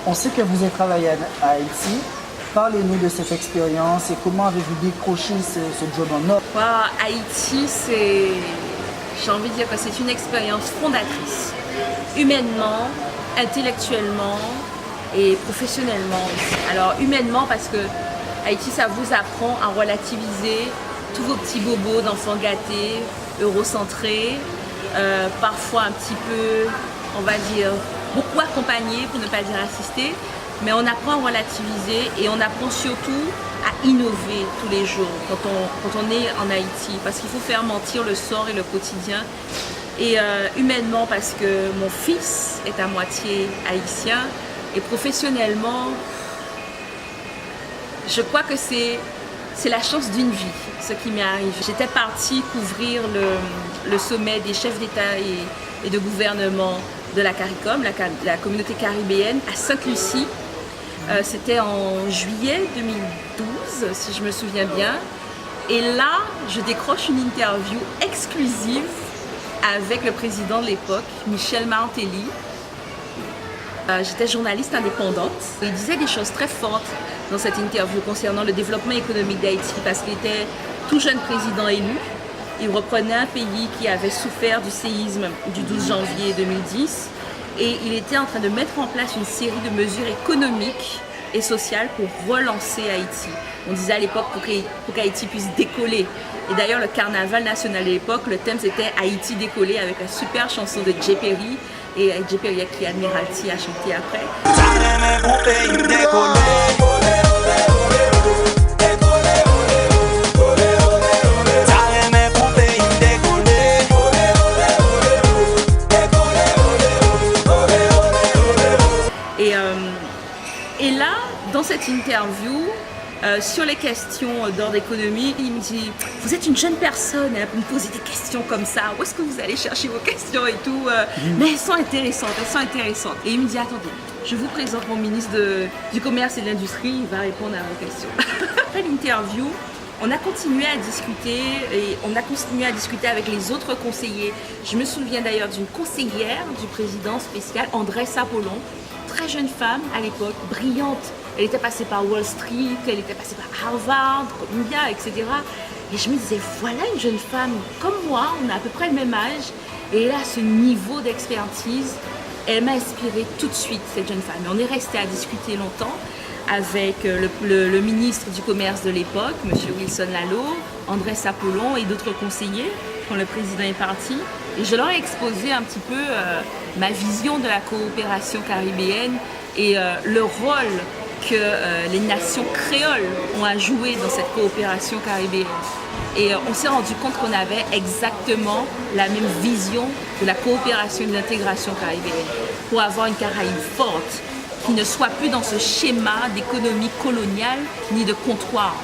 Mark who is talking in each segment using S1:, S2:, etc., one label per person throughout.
S1: On sait que vous avez travaillé à Haïti. Parlez-nous de cette expérience et comment avez-vous décroché ce job en or?
S2: Haïti, j'ai envie de dire que c'est une expérience fondatrice, humainement, intellectuellement et professionnellement. Alors humainement parce que Haïti, ça vous apprend à relativiser tous vos petits bobos d'enfants gâtés, eurocentrés, parfois un petit peu, on va dire, beaucoup accompagnés pour ne pas dire assistés. Mais on apprend à relativiser et on apprend surtout à innover tous les jours quand on est en Haïti. Parce qu'il faut faire mentir le sort et le quotidien. Et humainement parce que mon fils est à moitié haïtien. Et professionnellement, je crois que c'est la chance d'une vie, ce qui m'est arrivé. J'étais partie couvrir le sommet des chefs d'État et de gouvernement de la CARICOM, la communauté caribéenne, à Sainte-Lucie. C'était en juillet 2012, si je me souviens bien. Et là, je décroche une interview exclusive avec le président de l'époque, Michel Martelly. J'étais journaliste indépendante. Il disait des choses très fortes dans cette interview concernant le développement économique d'Haïti parce qu'il était tout jeune président élu. Il reprenait un pays qui avait souffert du séisme du 12 janvier 2010. Et il était en train de mettre en place une série de mesures économiques et sociales pour relancer Haïti. On disait à l'époque pour qu'Haïti puisse décoller. Et d'ailleurs, le carnaval national de l'époque, le thème c'était Haïti décoller avec la super chanson de Jay Perry. Et Jay Perry qui Admiralty a chanté après. Et là, dans cette interview, sur les questions d'ordre économique, il me dit « Vous êtes une jeune personne, elle peut me poser des questions comme ça, où est-ce que vous allez chercher vos questions et tout Mais elles sont intéressantes, elles sont intéressantes. » Et il me dit « Attendez, je vous présente mon ministre du Commerce et de l'Industrie, il va répondre à vos questions. » Après l'interview, on a continué à discuter et on a continué à discuter avec les autres conseillers. Je me souviens d'ailleurs d'une conseillère du président spécial, Andressa Apollon, très jeune femme à l'époque, brillante. Elle était passée par Wall Street, elle était passée par Harvard, Columbia, etc. Et je me disais, voilà une jeune femme comme moi, on a à peu près le même âge. Et elle a ce niveau d'expertise. Elle m'a inspirée tout de suite, cette jeune femme. Et on est resté à discuter longtemps avec le ministre du Commerce de l'époque, M. Wilson Lalo, Andressa Apollon et d'autres conseillers quand le président est parti. Et je leur ai exposé un petit peu ma vision de la coopération caribéenne et le rôle que les nations créoles ont à jouer dans cette coopération caribéenne. Et on s'est rendu compte qu'on avait exactement la même vision de la coopération et de l'intégration caribéenne pour avoir une Caraïbe forte qui ne soit plus dans ce schéma d'économie coloniale ni de comptoir.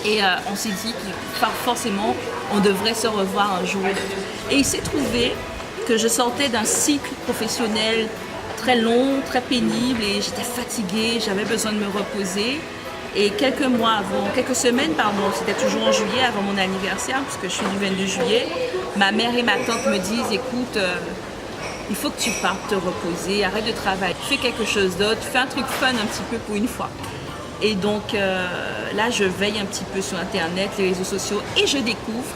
S2: Et on s'est dit que forcément, on devrait se revoir un jour. Et il s'est trouvé que je sortais d'un cycle professionnel très long, très pénible et j'étais fatiguée, j'avais besoin de me reposer. Et quelques semaines, c'était toujours en juillet avant mon anniversaire, puisque je suis du 22 juillet, ma mère et ma tante me disent, écoute, il faut que tu partes te reposer, arrête de travailler, fais quelque chose d'autre, fais un truc fun un petit peu pour une fois. Et donc là, je veille un petit peu sur Internet, les réseaux sociaux, et je découvre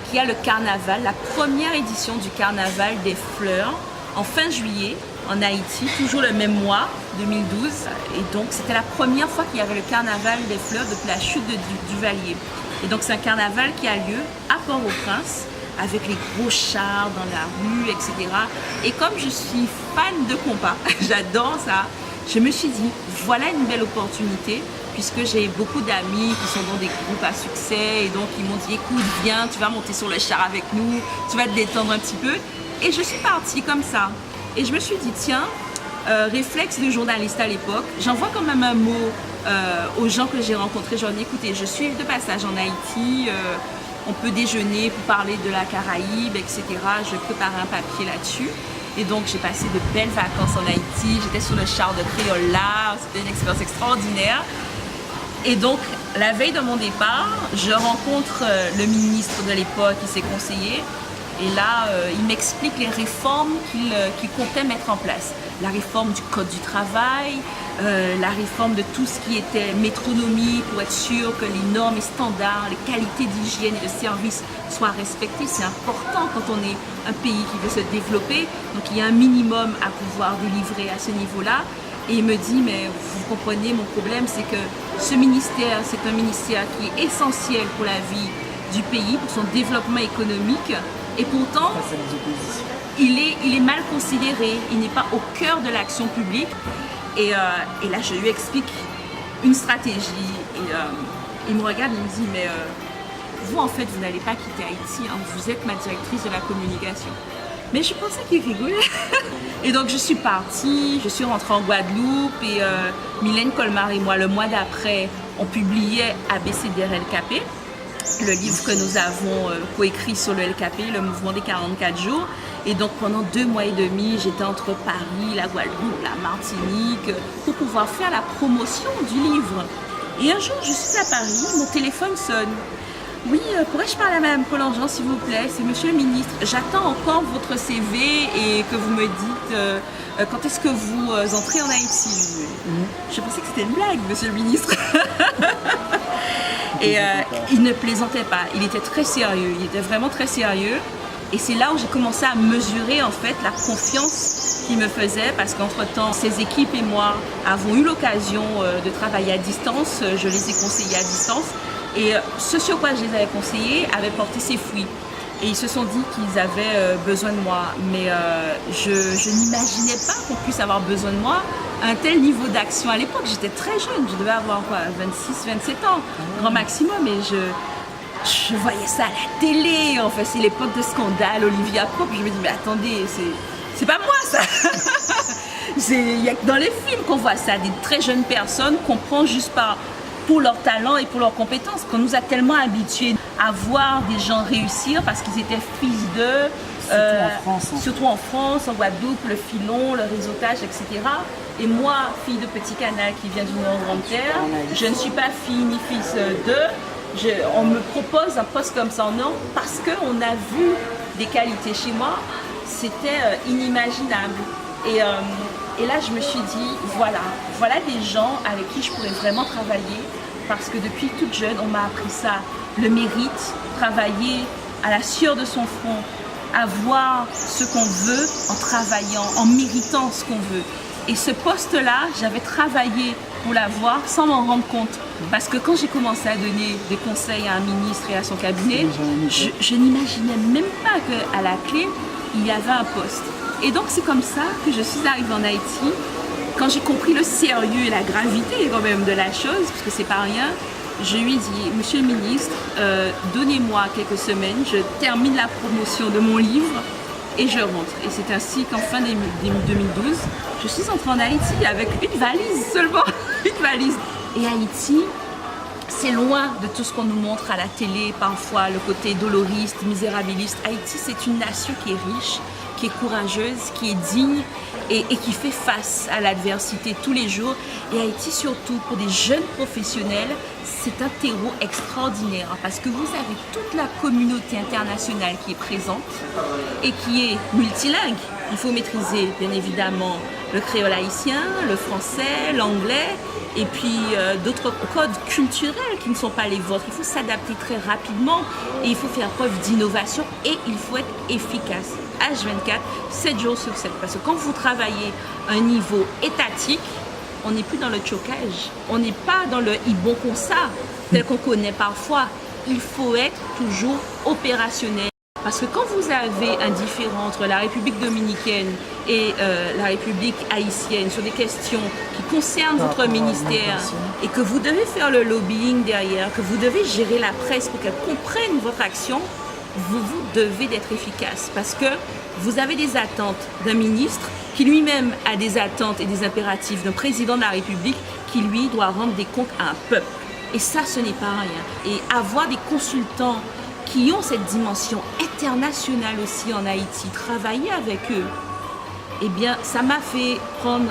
S2: qu'il y a le carnaval, la première édition du carnaval des fleurs, en fin juillet, en Haïti, toujours le même mois, 2012. Et donc, c'était la première fois qu'il y avait le carnaval des fleurs depuis la chute de Duvalier. Et donc, c'est un carnaval qui a lieu à Port-au-Prince, avec les gros chars dans la rue, etc. Et comme je suis fan de compas, j'adore ça, je me suis dit, voilà une belle opportunité, puisque j'ai beaucoup d'amis qui sont dans des groupes à succès, et donc ils m'ont dit, écoute, viens, tu vas monter sur le char avec nous, tu vas te détendre un petit peu. Et je suis partie comme ça. Et je me suis dit, tiens, réflexe de journaliste à l'époque, j'envoie quand même un mot aux gens que j'ai rencontrés. Je leur dis, écoutez, je suis de passage en Haïti, on peut déjeuner pour parler de la Caraïbe, etc. Je prépare un papier là-dessus. Et donc, j'ai passé de belles vacances en Haïti. J'étais sur le char de Créola, c'était une expérience extraordinaire. Et donc, la veille de mon départ, je rencontre le ministre de l'époque et ses conseillers. Et là, il m'explique les réformes qu'il comptait mettre en place. la réforme du code du travail, la réforme de tout ce qui était métronomie pour être sûr que les normes et standards, les qualités d'hygiène et de service soient respectées. C'est important quand on est un pays qui veut se développer. Donc il y a un minimum à pouvoir délivrer à ce niveau-là. Et il me dit, mais vous comprenez, mon problème, c'est que ce ministère, c'est un ministère qui est essentiel pour la vie du pays, pour son développement économique. Et pourtant, il est mal considéré, il n'est pas au cœur de l'action publique. Et là, je lui explique une stratégie. Et il me regarde et il me dit, mais vous, en fait, vous n'allez pas quitter Haïti, hein, vous êtes ma directrice de la communication. Mais je pensais qu'il rigolait. Et donc je suis partie, je suis rentrée en Guadeloupe et Mylène Colmar et moi, le mois d'après, on publiait ABCDR LKP, le livre que nous avons coécrit sur le LKP, le mouvement des 44 jours. Et donc pendant 2 mois et demi, j'étais entre Paris, la Guadeloupe, la Martinique, pour pouvoir faire la promotion du livre. Et un jour, je suis à Paris, mon téléphone sonne. Oui, pourrais-je parler à Mme Colangent, s'il vous plaît? C'est Monsieur le ministre. J'attends encore votre CV et que vous me dites quand est-ce que vous entrez en Haïti. Je pensais que c'était une blague, Monsieur le ministre. Et il ne plaisantait pas. Il était très sérieux. Il était vraiment très sérieux. Et c'est là où j'ai commencé à mesurer en fait la confiance qu'il me faisait, parce qu'entre-temps, ses équipes et moi avons eu l'occasion de travailler à distance. Je les ai conseillés à distance. Et ce sur quoi je les avais conseillés avait porté ses fruits. Et ils se sont dit qu'ils avaient besoin de moi. Mais je n'imaginais pas qu'on puisse avoir besoin de moi à un tel niveau d'action. À l'époque, j'étais très jeune. Je devais avoir quoi, 26, 27 ans, grand maximum. Et je voyais ça à la télé. Enfin, c'est l'époque de Scandale, Olivia Pope. Je me dis, mais attendez, c'est pas moi ça. Il y a que dans les films qu'on voit ça. Des très jeunes personnes qu'on prend juste pour leur talent et pour leurs compétences, qu'on nous a tellement habitués à voir des gens réussir parce qu'ils étaient fils d'eux, surtout en France, en Guadeloupe, le filon, le réseautage, etc. Et moi, fille de petit canal qui vient d'une grande terre, je ne suis pas fille ni fils d'eux. On me propose un poste comme ça, non, parce qu'on a vu des qualités chez moi, c'était inimaginable. Et là, je me suis dit, voilà des gens avec qui je pourrais vraiment travailler, parce que depuis toute jeune, on m'a appris ça, le mérite, travailler à la sueur de son front, avoir ce qu'on veut en travaillant, en méritant ce qu'on veut. Et ce poste-là, j'avais travaillé pour l'avoir sans m'en rendre compte. Parce que quand j'ai commencé à donner des conseils à un ministre et à son cabinet, je n'imaginais même pas qu'à la clé, il y avait un poste. Et donc c'est comme ça que je suis arrivée en Haïti. Quand j'ai compris le sérieux et la gravité quand même de la chose, parce que c'est pas rien, je lui ai dit, Monsieur le ministre, donnez-moi quelques semaines, je termine la promotion de mon livre et je rentre. Et c'est ainsi qu'en fin 2012, je suis entrée en Haïti avec une valise seulement, une valise. Et Haïti, c'est loin de tout ce qu'on nous montre à la télé, parfois le côté doloriste, misérabiliste. Haïti, c'est une nation qui est riche, qui est courageuse, qui est digne et qui fait face à l'adversité tous les jours. Et Haïti, surtout pour des jeunes professionnels, c'est un terreau extraordinaire parce que vous avez toute la communauté internationale qui est présente et qui est multilingue. Il faut maîtriser bien évidemment le créole haïtien, le français, l'anglais et puis d'autres codes culturels qui ne sont pas les vôtres. Il faut s'adapter très rapidement et il faut faire preuve d'innovation et il faut être efficace. H24, 7 jours sur 7. Parce que quand vous travaillez à un niveau étatique, on n'est plus dans le chocage. On n'est pas dans le bon comme ça, tel qu'on connaît parfois. Il faut être toujours opérationnel. Parce que quand vous avez un différend entre la République dominicaine et la République haïtienne sur des questions qui concernent votre ministère et que vous devez faire le lobbying derrière, que vous devez gérer la presse pour qu'elle comprenne votre action, vous devez d'être efficace parce que vous avez des attentes d'un ministre qui lui-même a des attentes et des impératifs d'un président de la République qui lui doit rendre des comptes à un peuple. Et ça, ce n'est pas rien. Et avoir des consultants qui ont cette dimension internationale aussi en Haïti, travailler avec eux, eh bien, ça m'a fait prendre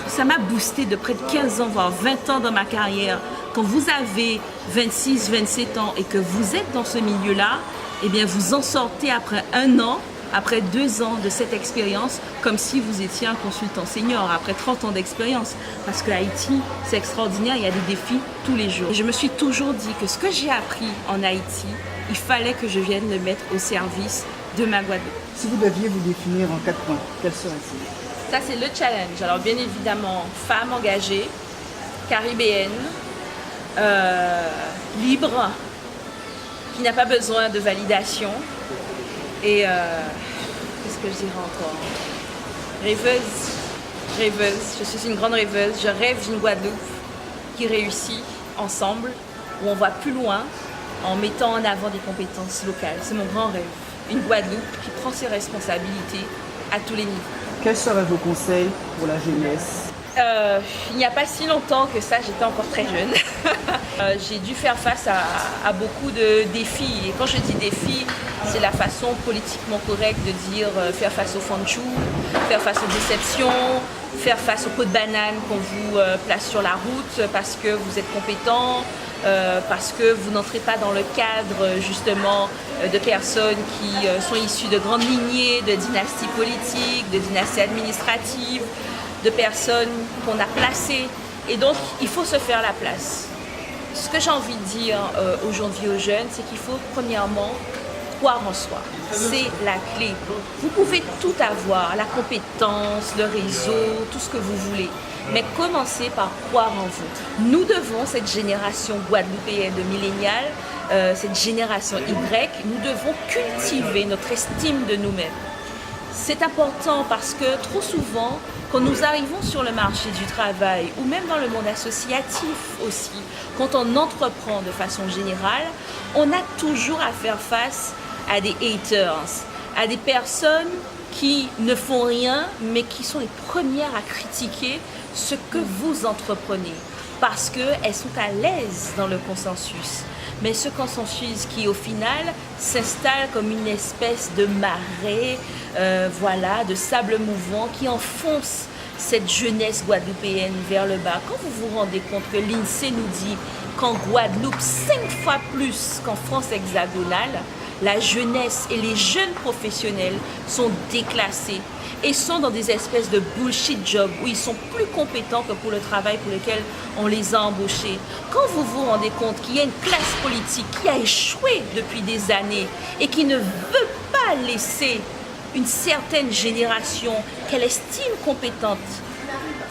S2: ça m'a boosté de près de 15 ans, voire 20 ans dans ma carrière. Quand vous avez 26, 27 ans et que vous êtes dans ce milieu-là, eh bien, vous en sortez après 1 an après 2 ans de cette expérience comme si vous étiez un consultant senior, après 30 ans d'expérience. Parce que Haïti, c'est extraordinaire, il y a des défis tous les jours. Et je me suis toujours dit que ce que j'ai appris en Haïti, il fallait que je vienne le mettre au service de ma Guadeloupe.
S1: Si vous deviez vous définir en 4 points, quels seraient-ils?
S2: Ça, c'est le challenge. Alors, bien évidemment, femme engagée, caribéenne, libre, qui n'a pas besoin de validation. Et qu'est-ce que je dirais encore? Rêveuse. Je suis une grande rêveuse. Je rêve d'une Guadeloupe qui réussit ensemble, où on voit plus loin en mettant en avant des compétences locales. C'est mon grand rêve. Une Guadeloupe qui prend ses responsabilités à tous les niveaux.
S1: Quels seraient vos conseils pour la jeunesse?
S2: Il n'y a pas si longtemps que ça, j'étais encore très jeune. J'ai dû faire face à beaucoup de défis. Et quand je dis défis, c'est la façon politiquement correcte de dire faire face au fanchou, faire face aux déceptions, faire face aux pots de banane qu'on vous place sur la route parce que vous êtes compétent, parce que vous n'entrez pas dans le cadre justement de personnes qui sont issues de grandes lignées, de dynasties politiques, de dynasties administratives, de personnes qu'on a placées. Et donc, il faut se faire la place. Ce que j'ai envie de dire aujourd'hui aux jeunes, c'est qu'il faut premièrement croire en soi. C'est la clé. Vous pouvez tout avoir, la compétence, le réseau, tout ce que vous voulez. Mais commencez par croire en vous. Nous devons, cette génération guadeloupéenne de millénials, cette génération Y, nous devons cultiver notre estime de nous-mêmes. C'est important parce que trop souvent, quand nous arrivons sur le marché du travail ou même dans le monde associatif aussi, quand on entreprend de façon générale, on a toujours à faire face à des haters, à des personnes qui ne font rien mais qui sont les premières à critiquer ce que vous entreprenez parce qu'elles sont à l'aise dans le consensus. Mais ce consensus qui, au final, s'installe comme une espèce de marée, de sable mouvant qui enfonce cette jeunesse guadeloupéenne vers le bas. Quand vous vous rendez compte que l'INSEE nous dit qu'en Guadeloupe, 5 fois plus qu'en France hexagonale, la jeunesse et les jeunes professionnels sont déclassés et sont dans des espèces de bullshit jobs où ils sont plus compétents que pour le travail pour lequel on les a embauchés. Quand vous vous rendez compte qu'il y a une classe politique qui a échoué depuis des années et qui ne veut pas laisser une certaine génération qu'elle estime compétente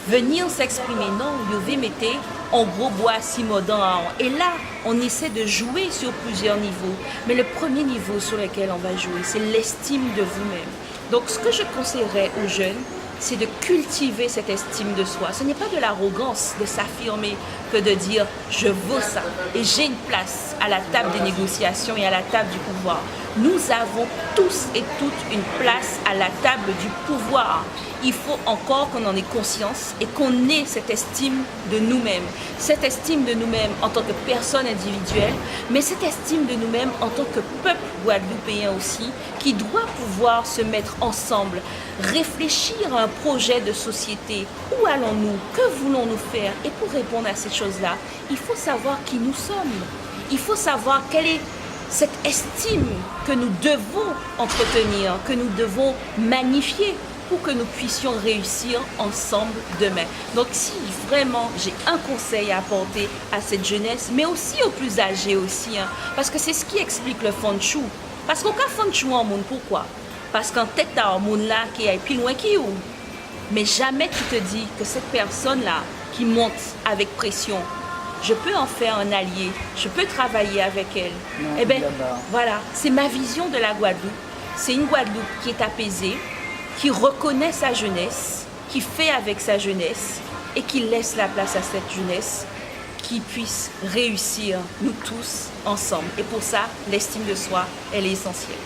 S2: venir s'exprimer, non, Yové mettait en gros bois Simodan. Et là, on essaie de jouer sur plusieurs niveaux. Mais le premier niveau sur lequel on va jouer, c'est l'estime de vous-même. Donc, ce que je conseillerais aux jeunes, c'est de cultiver cette estime de soi. Ce n'est pas de l'arrogance de s'affirmer que de dire « je vaux ça et j'ai une place à la table des négociations et à la table du pouvoir ». Nous avons tous et toutes une place à la table du pouvoir. Il faut encore qu'on en ait conscience et qu'on ait cette estime de nous-mêmes. Cette estime de nous-mêmes en tant que personne individuelle, mais cette estime de nous-mêmes en tant que peuple guadeloupéen aussi, qui doit pouvoir se mettre ensemble, réfléchir à un projet de société. Où allons-nous? Que voulons-nous faire? Et pour répondre à ces choses-là, il faut savoir qui nous sommes. Il faut savoir quelle est cette estime que nous devons entretenir, que nous devons magnifier pour que nous puissions réussir ensemble demain. Donc si vraiment j'ai un conseil à apporter à cette jeunesse, mais aussi aux plus âgés aussi, parce que c'est ce qui explique le fanchou. Parce qu'au cas fanchou en monde, pourquoi? Parce qu'en tête t'as un monde là qui est plus loin qui ou. Mais jamais tu te dis que cette personne-là qui monte avec pression, je peux en faire un allié, je peux travailler avec elle.
S1: Non,
S2: eh bien, voilà, c'est ma vision de la Guadeloupe. C'est une Guadeloupe qui est apaisée, qui reconnaît sa jeunesse, qui fait avec sa jeunesse et qui laisse la place à cette jeunesse qui puisse réussir, nous tous, ensemble. Et pour ça, l'estime de soi, elle est essentielle.